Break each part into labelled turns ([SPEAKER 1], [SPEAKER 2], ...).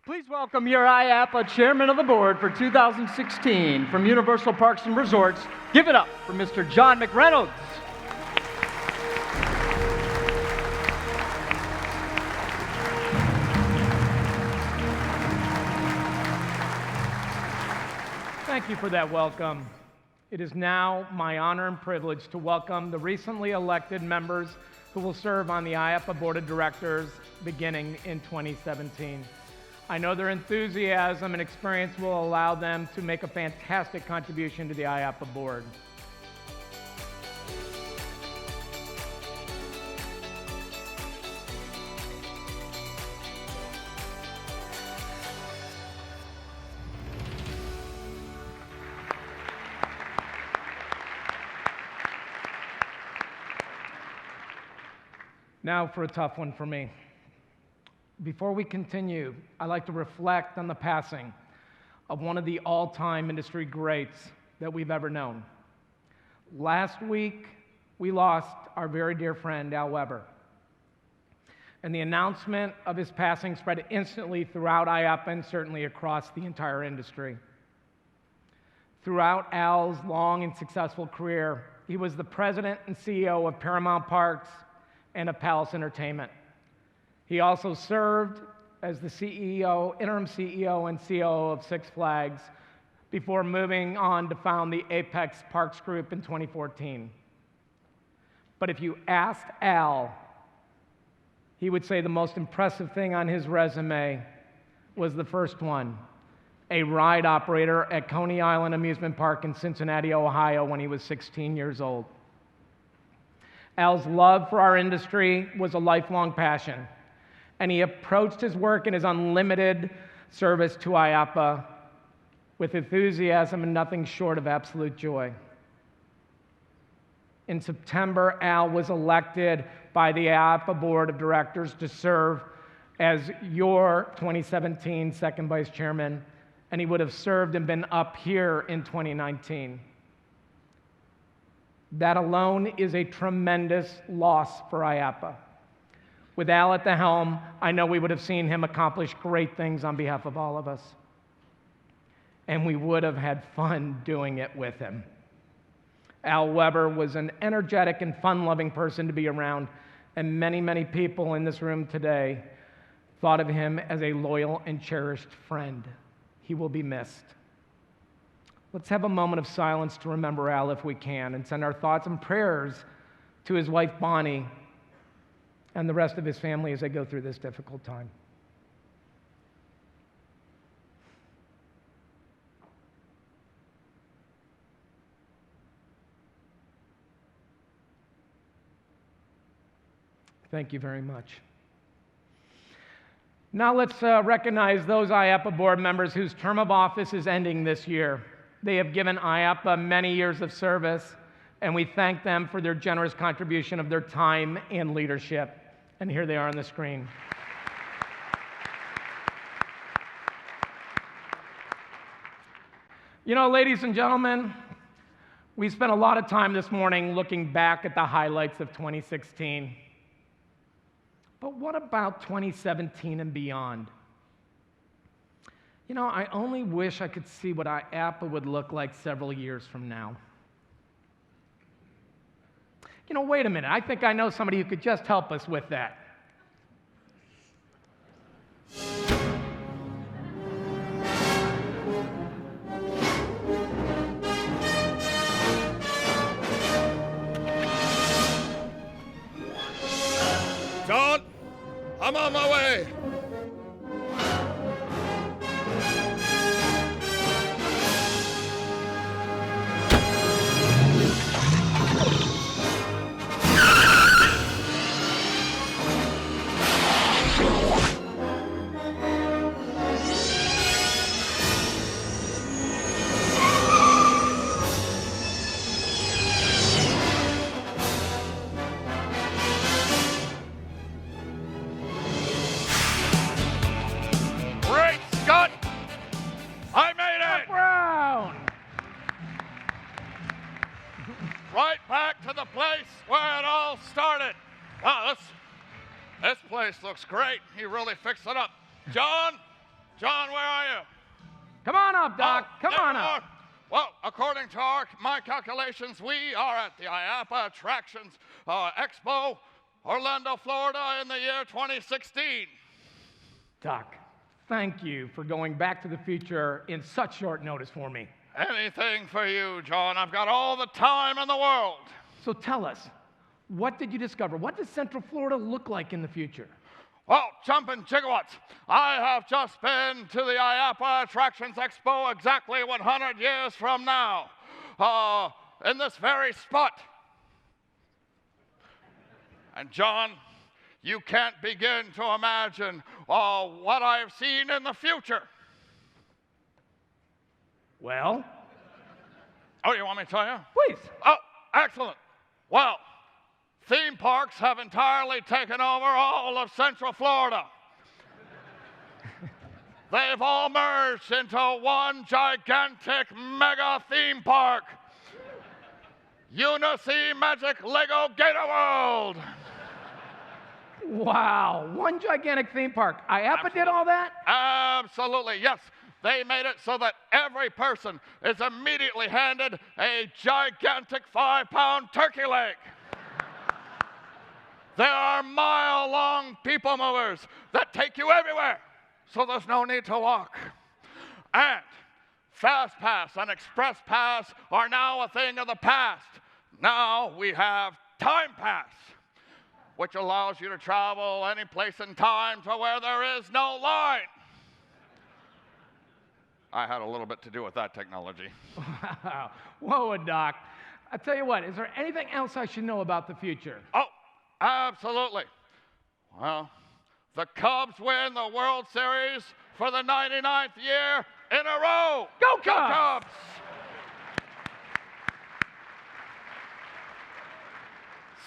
[SPEAKER 1] Please welcome your IAPA Chairman of the Board for 2016 from Universal Parks and Resorts. Give it up for Mr. John McReynold. Thank you for that welcome. It is now my honor and privilege to welcome the recently elected members who will serve on the IAPA Board of Directors beginning in 2017. I know their enthusiasm and experience will allow them to make a fantastic contribution to the IAPA Board. Now for a tough one for me. Before we continue, I'd like to reflect on the passing of one of the all-time industry greats that we've ever known. Last week, we lost our very dear friend, Al Weber. And the announcement of his passing spread instantly throughout IAPA and certainly across the entire industry. Throughout Al's long and successful career, he was the president and CEO of Paramount Parks and of Palace Entertainment. He also served as the interim CEO and COO of Six Flags before moving on to found the Apex Parks Group in 2014. But if you asked Al, he would say the most impressive thing on his resume was the first one, a ride operator at Coney Island Amusement Park in Cincinnati, Ohio when he was 16 years old. Al's love for our industry was a lifelong passion, and he approached his work and his unlimited service to IAPA with enthusiasm and nothing short of absolute joy. In September, Al was elected by the IAPA Board of Directors to serve as your 2017 second vice chairman, and he would have served and been up here in 2019. That alone is a tremendous loss for IAPA. With Al at the helm, I know we would have seen him accomplish great things on behalf of all of us. And we would have had fun doing it with him. Al Weber was an energetic and fun-loving person to be around, and many, many people in this room today thought of him as a loyal and cherished friend. He will be missed. Let's have a moment of silence to remember Al if we can, and send our thoughts and prayers to his wife Bonnie and the rest of his family as they go through this difficult time. Thank you very much. Now let's recognize those IAPA board members whose term of office is ending this year. They have given IAPA many years of service, and we thank them for their generous contribution of their time and leadership. And here they are on the screen. You know, ladies and gentlemen, we spent a lot of time this morning looking back at the highlights of 2016. But what about 2017 and beyond? You know, I only wish I could see what IAPA would look like several years from now. You know, wait a minute, I think I know somebody who could just help us with that.
[SPEAKER 2] John, I'm on my way. Right back to the place where it all started. Wow, this place looks great. He really fixed it up. John, John, where are you?
[SPEAKER 1] Come on up, Doc.
[SPEAKER 2] Oh,
[SPEAKER 1] Come
[SPEAKER 2] there
[SPEAKER 1] on
[SPEAKER 2] you
[SPEAKER 1] up.
[SPEAKER 2] are. Well, according to my calculations, we are at the IAPA Attractions Expo, Orlando, Florida, in the year 2016.
[SPEAKER 1] Doc, thank you for going back to the future in such short notice for me.
[SPEAKER 2] Anything for you, John. I've got all the time in the world.
[SPEAKER 1] So tell us, what did you discover? What does Central Florida look like in the future?
[SPEAKER 2] Well, jumping gigawatts. I have just been to the IAPA Attractions Expo exactly 100 years from now, in this very spot. And John, you can't begin to imagine what I've seen in the future.
[SPEAKER 1] Well?
[SPEAKER 2] Oh, you want me to tell you?
[SPEAKER 1] Please.
[SPEAKER 2] Oh, excellent. Well, theme parks have entirely taken over all of Central Florida. They've all merged into one gigantic mega theme park. Untitled Magic Lego Gator World.
[SPEAKER 1] Wow, one gigantic theme park. IAPA did all that?
[SPEAKER 2] Absolutely, yes. They made it so that every person is immediately handed a gigantic 5-pound turkey leg. There are mile-long people movers that take you everywhere, so there's no need to walk. And Fast Pass and Express Pass are now a thing of the past. Now we have Time Pass, which allows you to travel any place and time to where there is no line. I had a little bit to do with that technology.
[SPEAKER 1] Wow. Whoa, Doc. I tell you what, is there anything else I should know about the future?
[SPEAKER 2] Oh, absolutely. Well, the Cubs win the World Series for the 99th year in a row.
[SPEAKER 1] Go Cubs!
[SPEAKER 2] Go Cubs!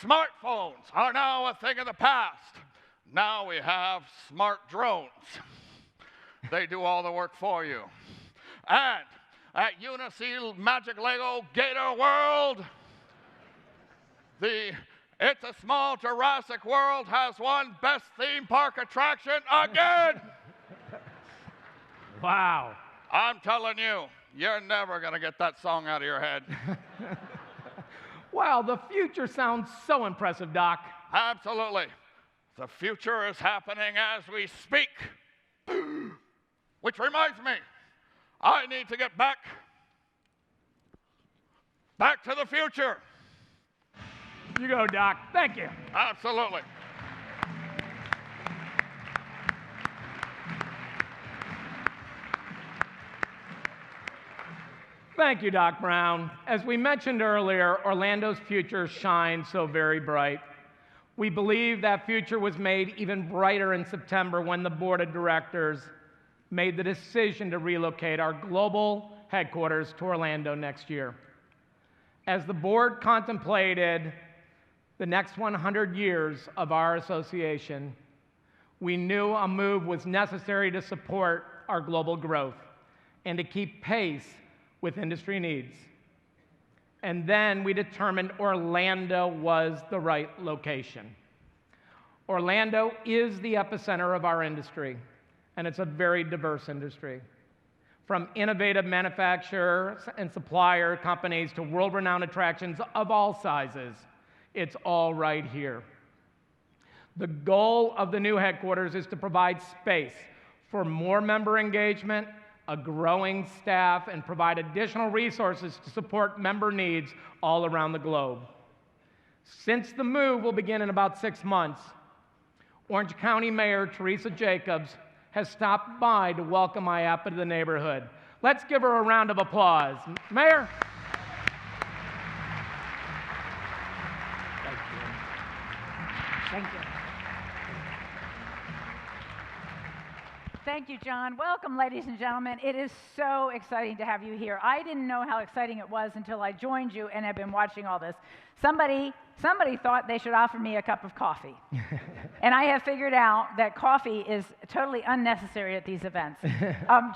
[SPEAKER 2] Smartphones are now a thing of the past. Now we have smart drones. They do all the work for you. And at Untitled Magic Lego Gator World, the It's a Small Jurassic World has won Best Theme Park Attraction again.
[SPEAKER 1] Wow.
[SPEAKER 2] I'm telling you, you're never going to get that song out of your head.
[SPEAKER 1] Wow, the future sounds so impressive, Doc.
[SPEAKER 2] Absolutely. The future is happening as we speak. Which reminds me, I need to get back to the future.
[SPEAKER 1] You go, Doc. Thank you.
[SPEAKER 2] Absolutely.
[SPEAKER 1] Thank you, Doc Brown. As we mentioned earlier, Orlando's future shines so very bright. We believe that future was made even brighter in September when the board of directors made the decision to relocate our global headquarters to Orlando next year. As the board contemplated the next 100 years of our association, we knew a move was necessary to support our global growth and to keep pace with industry needs. And then we determined Orlando was the right location. Orlando is the epicenter of our industry, and it's a very diverse industry. From innovative manufacturers and supplier companies to world-renowned attractions of all sizes, it's all right here. The goal of the new headquarters is to provide space for more member engagement, a growing staff, and provide additional resources to support member needs all around the globe. Since the move will begin in about 6 months, Orange County Mayor Teresa Jacobs has stopped by to welcome IAPA to the neighborhood. Let's give her a round of applause. Mayor. Thank you.
[SPEAKER 3] Thank you. Thank you, John. Welcome, ladies and gentlemen. It is so exciting to have you here. I didn't know how exciting it was until I joined you and have been watching all this. Somebody thought they should offer me a cup of coffee. And I have figured out that coffee is totally unnecessary at these events.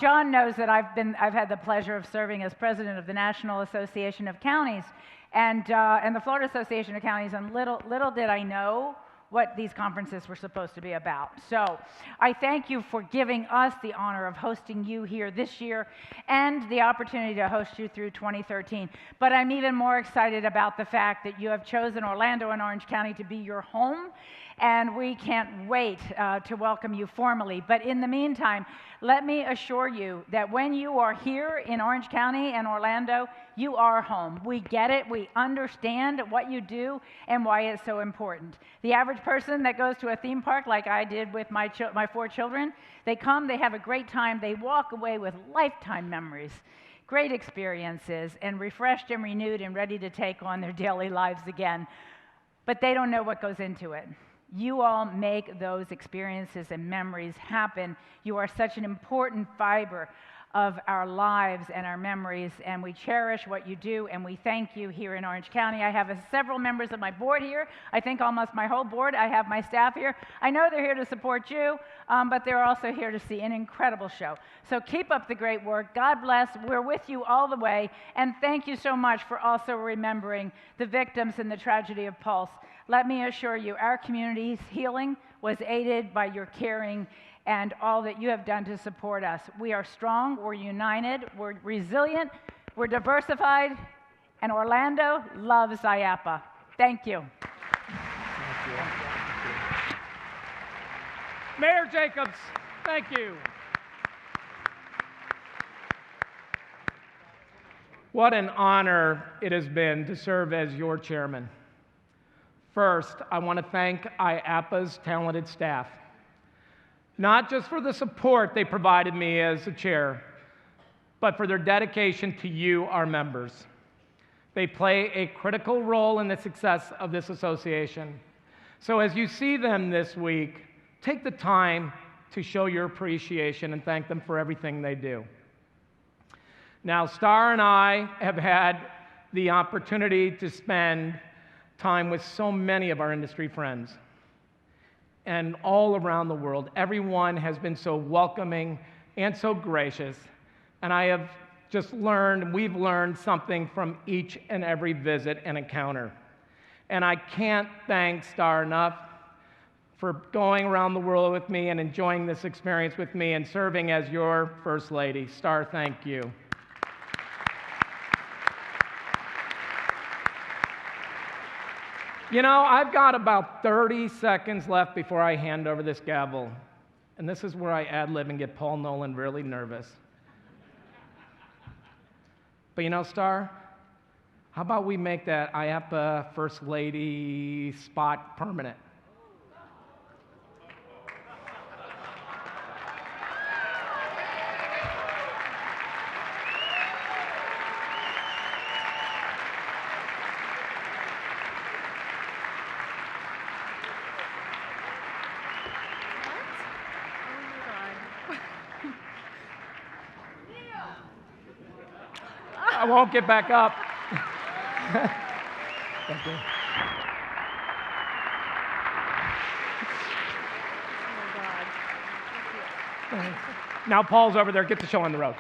[SPEAKER 3] John knows that I've had the pleasure of serving as president of the National Association of Counties and the Florida Association of Counties, and little did I know what these conferences were supposed to be about. So I thank you for giving us the honor of hosting you here this year and the opportunity to host you through 2013. But I'm even more excited about the fact that you have chosen Orlando and Orange County to be your home, and we can't wait to welcome you formally. But in the meantime, let me assure you that when you are here in Orange County and Orlando, you are home. We get it. We understand what you do and why it's so important. The average person that goes to a theme park, like I did with my 4 children, they come, they have a great time, they walk away with lifetime memories, great experiences, and refreshed and renewed and ready to take on their daily lives again. But they don't know what goes into it. You all make those experiences and memories happen. You are such an important fiber of our lives and our memories, and we cherish what you do, and we thank you here in Orange County. I have several members of my board here. I think almost my whole board. I have my staff here. I know they're here to support you, but they're also here to see an incredible show. So keep up the great work. God bless. We're with you all the way, and thank you so much for also remembering the victims in the tragedy of Pulse. Let me assure you, our community's healing was aided by your caring and all that you have done to support us. We are strong, we're united, we're resilient, we're diversified, and Orlando loves IAPA. Thank you.
[SPEAKER 1] Thank you. Mayor Jacobs, thank you. What an honor it has been to serve as your chairman. First, I want to thank IAPA's talented staff, not just for the support they provided me as a chair, but for their dedication to you, our members. They play a critical role in the success of this association. So as you see them this week, take the time to show your appreciation and thank them for everything they do. Now, Star and I have had the opportunity to spend time with so many of our industry friends. And all around the world, everyone has been so welcoming and so gracious. And I have just learned, we've learned something from each and every visit and encounter. And I can't thank Star enough for going around the world with me and enjoying this experience with me and serving as your First Lady. Star, thank you. You know, I've got about 30 seconds left before I hand over this gavel. And this is where I ad-lib and get Paul Nolan really nervous. But you know, Star, how about we make that IAPA First Lady spot permanent? I won't get back up. Thank you.
[SPEAKER 4] Oh my God.
[SPEAKER 1] Now Paul's over there. Get the show on the road.